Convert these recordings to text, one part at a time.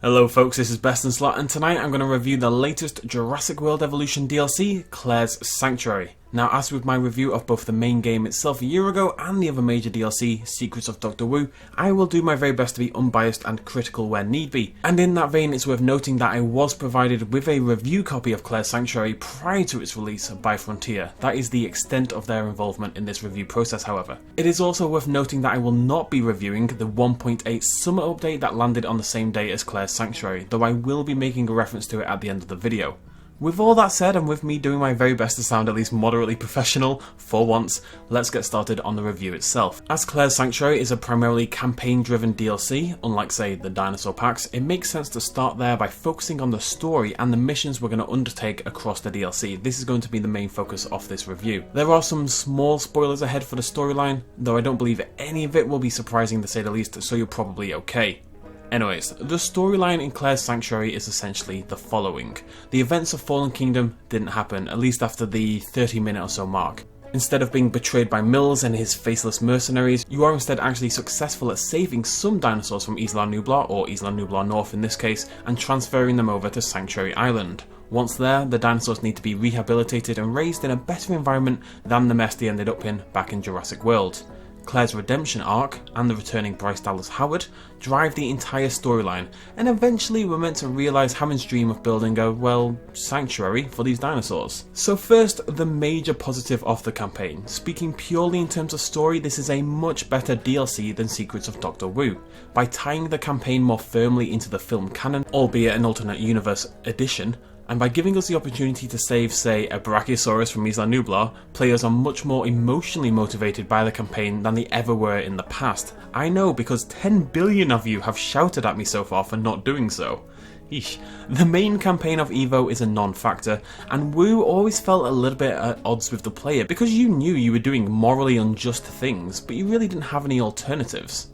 Hello folks, this is BestInSlot, and tonight I'm going to review the latest Jurassic World Evolution DLC, Claire's Sanctuary. Now, as with my review of both the main game itself a year ago and the other major DLC, Secrets of Dr. Wu, I will do my very best to be unbiased and critical where need be. And in that vein, it's worth noting that I was provided with a review copy of Claire's Sanctuary prior to its release by Frontier. That is the extent of their involvement in this review process, however. It is also worth noting that I will not be reviewing the 1.8 summer update that landed on the same day as Claire's Sanctuary, though I will be making a reference to it at the end of the video. With all that said, and with me doing my very best to sound at least moderately professional, for once, let's get started on the review itself. As Claire's Sanctuary is a primarily campaign-driven DLC, unlike say the dinosaur packs, it makes sense to start there by focusing on the story and the missions we're going to undertake across the DLC. This is going to be the main focus of this review. There are some small spoilers ahead for the storyline, though I don't believe any of it will be surprising to say the least, so you're probably okay. Anyways, the storyline in Claire's Sanctuary is essentially the following. The events of Fallen Kingdom didn't happen, at least after the 30-minute or so mark. Instead of being betrayed by Mills and his faceless mercenaries, you are instead actually successful at saving some dinosaurs from Isla Nublar, or Isla Nublar North in this case, and transferring them over to Sanctuary Island. Once there, the dinosaurs need to be rehabilitated and raised in a better environment than the mess they ended up in back in Jurassic World. Claire's redemption arc, and the returning Bryce Dallas Howard, drive the entire storyline, and eventually we're meant to realise Hammond's dream of building a, well, sanctuary for these dinosaurs. So first, the major positive of the campaign. Speaking purely in terms of story, this is a much better DLC than Secrets of Dr. Wu. By tying the campaign more firmly into the film canon, albeit an alternate universe edition, and by giving us the opportunity to save, say, a Brachiosaurus from Isla Nublar, players are much more emotionally motivated by the campaign than they ever were in the past. I know, because 10 billion of you have shouted at me so far for not doing so. Eesh. The main campaign of Evo is a non-factor, and Wu always felt a little bit at odds with the player because you knew you were doing morally unjust things, but you really didn't have any alternatives.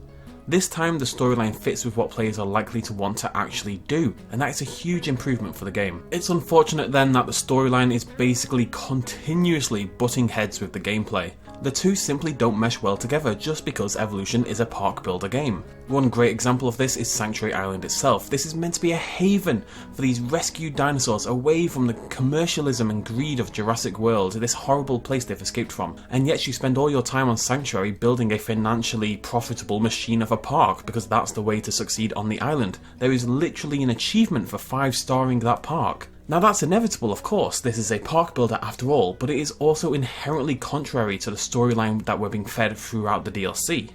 This time the storyline fits with what players are likely to want to actually do, and that is a huge improvement for the game. It's unfortunate then that the storyline is basically continuously butting heads with the gameplay. The two simply don't mesh well together just because Evolution is a park builder game. One great example of this is Sanctuary Island itself. This is meant to be a haven for these rescued dinosaurs away from the commercialism and greed of Jurassic World, this horrible place they've escaped from. And yet you spend all your time on Sanctuary building a financially profitable machine of a park because that's the way to succeed on the island. There is literally an achievement for 5-starring that park. Now that's inevitable, of course, this is a park builder after all, but it is also inherently contrary to the storyline that we're being fed throughout the DLC.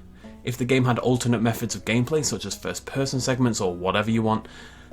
If the game had alternate methods of gameplay, such as first-person segments or whatever you want,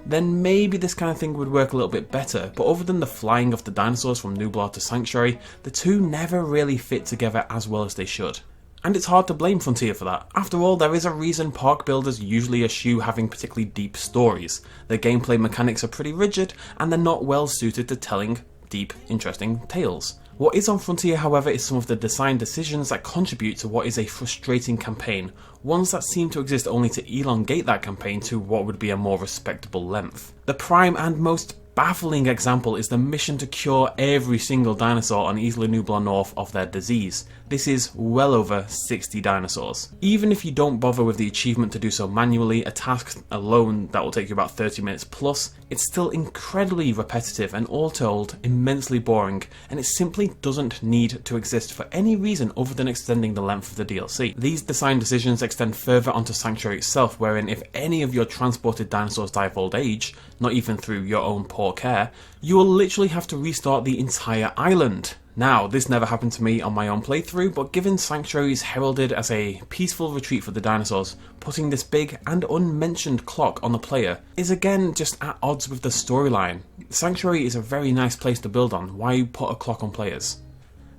then maybe this kind of thing would work a little bit better, but other than the flying of the dinosaurs from Nublar to Sanctuary, the two never really fit together as well as they should. And it's hard to blame Frontier for that. After all, there is a reason park builders usually eschew having particularly deep stories. Their gameplay mechanics are pretty rigid, and they're not well suited to telling deep, interesting tales. What is on Frontier, however, is some of the design decisions that contribute to what is a frustrating campaign, ones that seem to exist only to elongate that campaign to what would be a more respectable length. The prime and most baffling example is the mission to cure every single dinosaur on Isla Nublar North of their disease. This is well over 60 dinosaurs. Even if you don't bother with the achievement to do so manually, a task alone that will take you about 30 minutes plus, it's still incredibly repetitive and all told immensely boring, and it simply doesn't need to exist for any reason other than extending the length of the DLC. These design decisions extend further onto Sanctuary itself, wherein if any of your transported dinosaurs die of old age, not even through your own poor care, you will literally have to restart the entire island. Now, this never happened to me on my own playthrough, but given Sanctuary is heralded as a peaceful retreat for the dinosaurs, putting this big and unmentioned clock on the player is again just at odds with the storyline. Sanctuary is a very nice place to build on, why put a clock on players?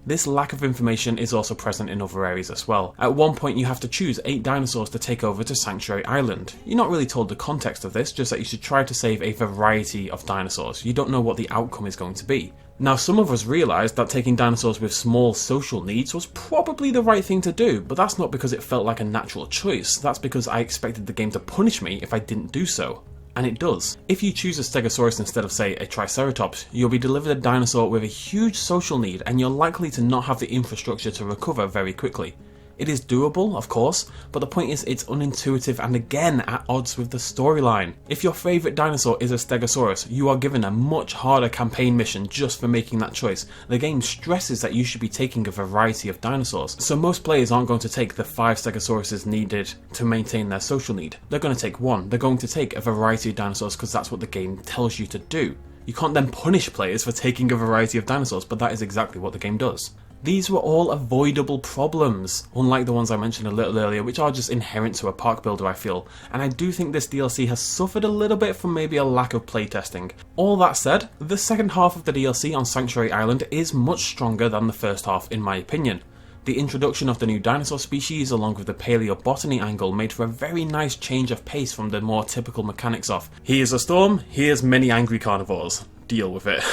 This lack of information is also present in other areas as well. At one point you have to choose 8 dinosaurs to take over to Sanctuary Island. You're not really told the context of this, just that you should try to save a variety of dinosaurs. You don't know what the outcome is going to be. Now, some of us realised that taking dinosaurs with small social needs was probably the right thing to do, but that's not because it felt like a natural choice, that's because I expected the game to punish me if I didn't do so. And it does. If you choose a Stegosaurus instead of, say, a Triceratops, you'll be delivered a dinosaur with a huge social need and you're likely to not have the infrastructure to recover very quickly. It is doable, of course, but the point is it's unintuitive and again at odds with the storyline. If your favourite dinosaur is a Stegosaurus, you are given a much harder campaign mission just for making that choice. The game stresses that you should be taking a variety of dinosaurs, so most players aren't going to take the 5 Stegosauruses needed to maintain their social need. They're going to take one. They're going to take a variety of dinosaurs because that's what the game tells you to do. You can't then punish players for taking a variety of dinosaurs, but that is exactly what the game does. These were all avoidable problems, unlike the ones I mentioned a little earlier, which are just inherent to a park builder, I feel, and I do think this DLC has suffered a little bit from maybe a lack of playtesting. All that said, the second half of the DLC on Sanctuary Island is much stronger than the first half in my opinion. The introduction of the new dinosaur species along with the paleobotany angle made for a very nice change of pace from the more typical mechanics of, here's a storm, here's many angry carnivores, deal with it.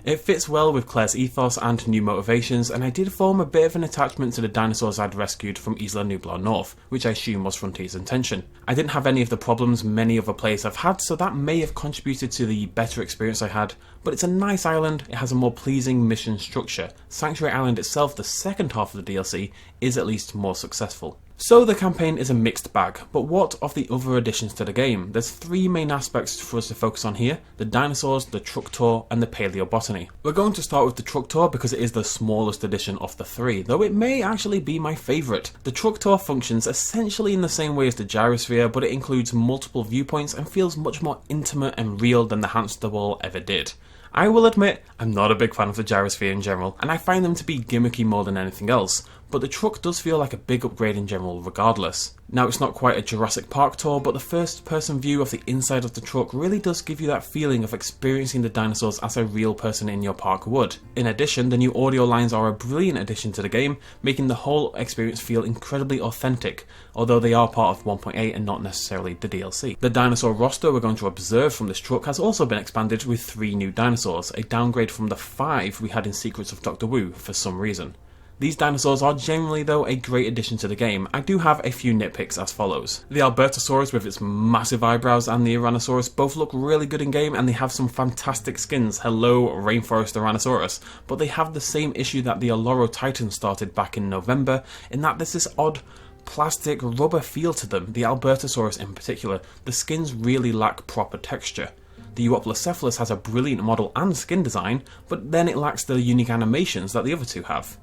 It fits well with Claire's ethos and new motivations, and I did form a bit of an attachment to the dinosaurs I'd rescued from Isla Nublar North, which I assume was Frontier's intention. I didn't have any of the problems many other players have had, so that may have contributed to the better experience I had, but it's a nice island, it has a more pleasing mission structure. Sanctuary Island itself, the second half of the DLC, is at least more successful. So the campaign is a mixed bag, but what of the other additions to the game? There's 3 main aspects for us to focus on here: the dinosaurs, the truck tour, and the paleobotany. We're going to start with the truck tour because it is the smallest addition of the 3, though it may actually be my favourite. The truck tour functions essentially in the same way as the gyrosphere, but it includes multiple viewpoints and feels much more intimate and real than the hamster wheel ever did. I will admit, I'm not a big fan of the gyrosphere in general, and I find them to be gimmicky more than anything else, but the truck does feel like a big upgrade in general regardless. Now, it's not quite a Jurassic Park tour, but the first person view of the inside of the truck really does give you that feeling of experiencing the dinosaurs as a real person in your park would. In addition, the new audio lines are a brilliant addition to the game, making the whole experience feel incredibly authentic, although they are part of 1.8 and not necessarily the DLC. The dinosaur roster we're going to observe from this truck has also been expanded with 3 new dinosaurs, a downgrade from the 5 we had in Secrets of Dr. Wu for some reason. These dinosaurs are generally though a great addition to the game. I do have a few nitpicks as follows. The Albertosaurus with its massive eyebrows and the Tyrannosaurus both look really good in game and they have some fantastic skins. Hello Rainforest Tyrannosaurus. But they have the same issue that the Alloro Titan started back in November, in that there's this odd plastic rubber feel to them. The Albertosaurus in particular, the skins really lack proper texture. The Euoplocephalus has a brilliant model and skin design, but then it lacks the unique animations that the other 2 have.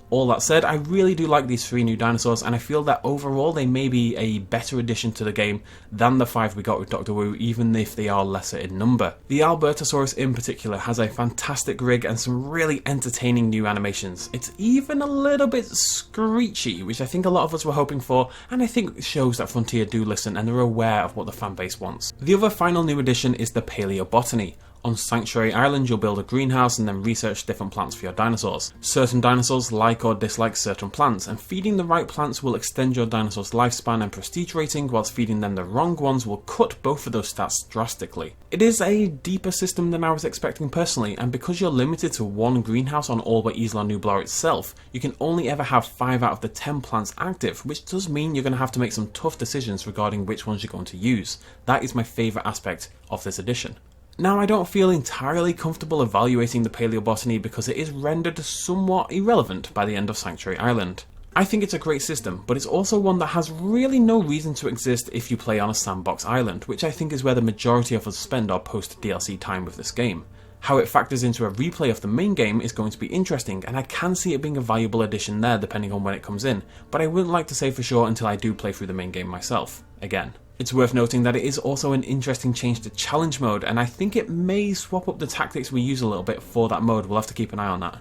All that said, I really do like these 3 new dinosaurs, and I feel that overall they may be a better addition to the game than the 5 we got with Dr. Wu, even if they are lesser in number. The Albertosaurus in particular has a fantastic rig and some really entertaining new animations. It's even a little bit screechy, which I think a lot of us were hoping for, and I think shows that Frontier do listen and they're aware of what the fanbase wants. The other final new addition is the paleobotany. On Sanctuary Island, you'll build a greenhouse and then research different plants for your dinosaurs. Certain dinosaurs like or dislike certain plants, and feeding the right plants will extend your dinosaur's lifespan and prestige rating, whilst feeding them the wrong ones will cut both of those stats drastically. It is a deeper system than I was expecting personally, and because you're limited to 1 greenhouse on all but Isla Nublar itself, you can only ever have 5 out of the 10 plants active, which does mean you're going to have to make some tough decisions regarding which ones you're going to use. That is my favourite aspect of this edition. Now, I don't feel entirely comfortable evaluating the paleobotany because it is rendered somewhat irrelevant by the end of Sanctuary Island. I think it's a great system, but it's also one that has really no reason to exist if you play on a sandbox island, which I think is where the majority of us spend our post-DLC time with this game. How it factors into a replay of the main game is going to be interesting, and I can see it being a valuable addition there depending on when it comes in, but I wouldn't like to say for sure until I do play through the main game myself, again. It's worth noting that it is also an interesting change to challenge mode, and I think it may swap up the tactics we use a little bit for that mode. We'll have to keep an eye on that.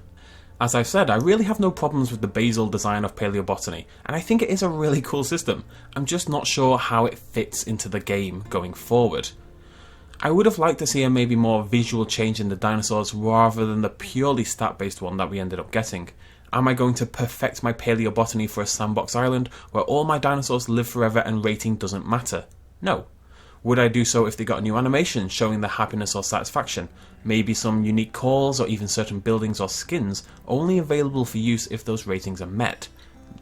As I've said, I really have no problems with the basal design of paleobotany, and I think it is a really cool system. I'm just not sure how it fits into the game going forward. I would have liked to see a maybe more visual change in the dinosaurs rather than the purely stat-based one that we ended up getting. Am I going to perfect my paleobotany for a sandbox island where all my dinosaurs live forever and rating doesn't matter? No. Would I do so if they got a new animation showing their happiness or satisfaction? Maybe some unique calls or even certain buildings or skins only available for use if those ratings are met?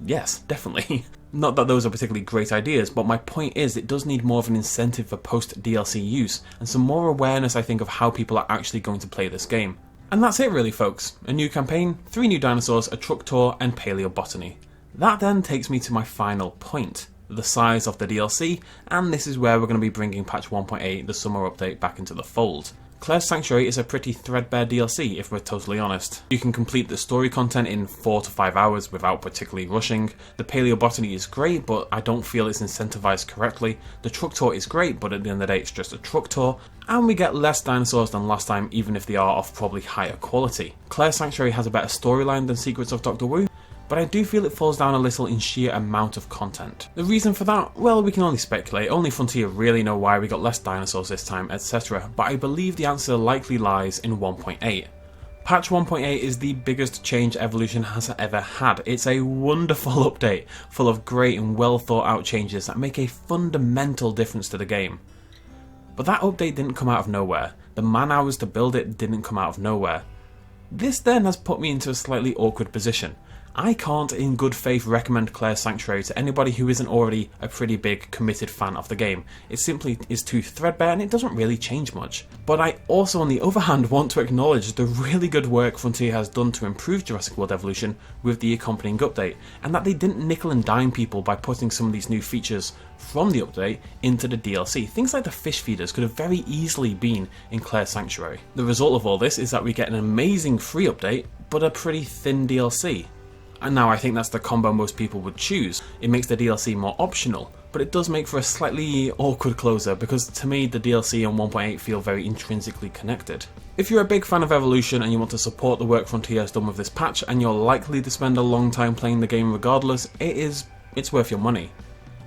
Yes, definitely. Not that those are particularly great ideas, but my point is it does need more of an incentive for post-DLC use and some more awareness, I think, of how people are actually going to play this game. And that's it really, folks. A new campaign, 3 new dinosaurs, a truck tour, and paleobotany. That then takes me to my final point, the size of the DLC, and this is where we're going to be bringing patch 1.8, the summer update, back into the fold. Claire's Sanctuary is a pretty threadbare DLC, if we're totally honest. You can complete the story content in 4 to 5 hours without particularly rushing. The paleobotany is great, but I don't feel it's incentivized correctly. The truck tour is great, but at the end of the day it's just a truck tour. And we get less dinosaurs than last time, even if they are of probably higher quality. Claire's Sanctuary has a better storyline than Secrets of Dr. Wu, but I do feel it falls down a little in sheer amount of content. The reason for that? Well, we can only speculate, only Frontier really know why we got less dinosaurs this time, etc, but I believe the answer likely lies in 1.8. Patch 1.8 is the biggest change Evolution has ever had. It's a wonderful update, full of great and well thought out changes that make a fundamental difference to the game. But that update didn't come out of nowhere. The man hours to build it didn't come out of nowhere. This then has put me into a slightly awkward position. I can't in good faith recommend Claire's Sanctuary to anybody who isn't already a pretty big committed fan of the game. It simply is too threadbare and it doesn't really change much. But I also on the other hand want to acknowledge the really good work Frontier has done to improve Jurassic World Evolution with the accompanying update, and that they didn't nickel and dime people by putting some of these new features from the update into the DLC. Things like the fish feeders could have very easily been in Claire's Sanctuary. The result of all this is that we get an amazing free update, but a pretty thin DLC. And now I think that's the combo most people would choose. It makes the DLC more optional, but it does make for a slightly awkward closer because to me the DLC and 1.8 feel very intrinsically connected. If you're a big fan of Evolution and you want to support the work Frontier has done with this patch and you're likely to spend a long time playing the game regardless, it's worth your money.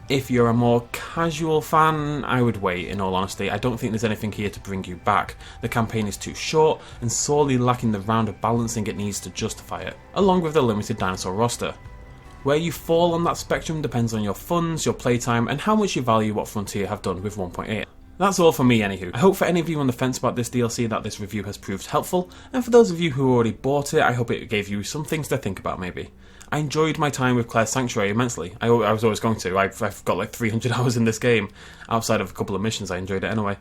If you're a more casual fan, I would wait, in all honesty. I don't think there's anything here to bring you back. The campaign is too short and sorely lacking the round of balancing it needs to justify it, along with the limited dinosaur roster. Where you fall on that spectrum depends on your funds, your playtime, and how much you value what Frontier have done with 1.8. That's all for me anywho. I hope for any of you on the fence about this DLC that this review has proved helpful, and for those of you who already bought it, I hope it gave you some things to think about maybe. I enjoyed my time with Claire's Sanctuary immensely. I was always going to. I've got like 300 hours in this game. Outside of a couple of missions, I enjoyed it anyway.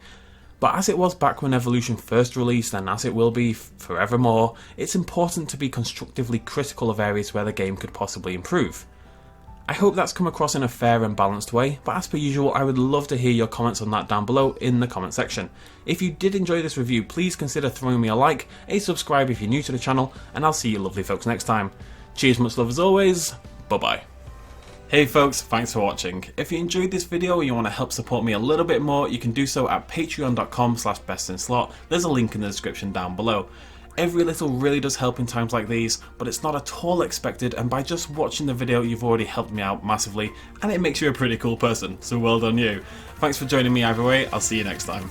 But as it was back when Evolution first released, and as it will be forevermore, it's important to be constructively critical of areas where the game could possibly improve. I hope that's come across in a fair and balanced way, but as per usual, I would love to hear your comments on that down below in the comment section. If you did enjoy this review, please consider throwing me a like, a subscribe if you're new to the channel, and I'll see you lovely folks next time. Cheers, much love as always, bye bye. Hey folks, thanks for watching. If you enjoyed this video and you want to help support me a little bit more, you can do so at patreon.com/bestinslot. There's a link in the description down below. Every little really does help in times like these, but it's not at all expected, and by just watching the video you've already helped me out massively, and it makes you a pretty cool person, so well done you. Thanks for joining me either way, I'll see you next time.